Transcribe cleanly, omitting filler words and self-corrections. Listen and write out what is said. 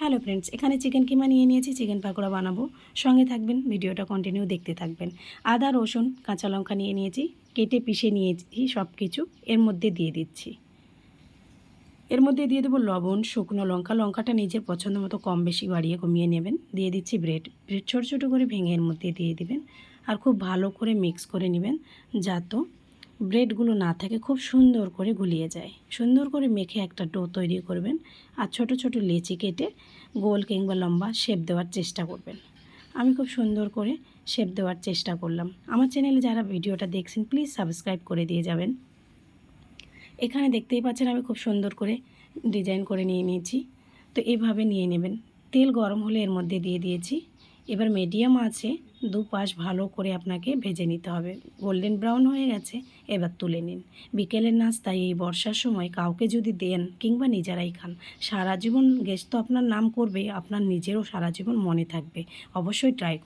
Hello friends, এখানে chicken কিমা নিয়ে নিয়েছি, চিকেন পাকোড়া বানাবো। সঙ্গে থাকবেন, ভিডিওটা কন্টিনিউ দেখতে থাকবেন। আদা, রসুন, কাঁচা লঙ্কা নিয়ে নিয়েছি, কেটে পিষে নিয়েছি সব কিছু এর মধ্যে দিয়ে দিচ্ছি। এর মধ্যে দিয়ে দেবো লবণ, শুকনো লঙ্কা, লঙ্কাটা নিজের পছন্দ মতো কম বেশি বাড়িয়ে কমিয়ে নেবেন। দিয়ে দিচ্ছি ব্রেড ছোটো ছোটো করে ভেঙে এর মধ্যে দিয়ে দিবেন। আর খুব ভালো করে মিক্স করে নেবেন যাতে ব্রেডগুলো না থাকে, খুব সুন্দর করে গুলিয়ে যায়। সুন্দর করে মেখে একটা ডো তৈরি করবেন। আর ছোট ছোট লেচি কেটে গোল কিংবা লম্বা শেপ দেওয়ার চেষ্টা করবেন। আমি খুব সুন্দর করে শেপ দেওয়ার চেষ্টা করলাম। আমার চ্যানেলে যারা ভিডিওটা দেখছেন প্লিজ সাবস্ক্রাইব করে দিয়ে যাবেন। এখানে দেখতেই পাচ্ছেন আমি খুব সুন্দর করে ডিজাইন করে নিয়ে নিয়েছি। তো এভাবে নিয়ে নেবেন। তেল গরম হলে এর মধ্যে দিয়ে দিয়েছি। এবার মিডিয়াম আছে দুপাশ ভালো করে আপনাকে ভেজে নিতে হবে। গোল্ডেন ব্রাউন হয়ে গেছে, এবার তুলে নিন। বিকেলের নাস্তায় এই বর্ষার সময় কাউকে যদি দেন কিংবা নিজেরাই খান, সারা জীবন গেস্ট তো আপনার নাম করবে, আপনার নিজেরও সারা জীবন মনে থাকবে। অবশ্যই ট্রাই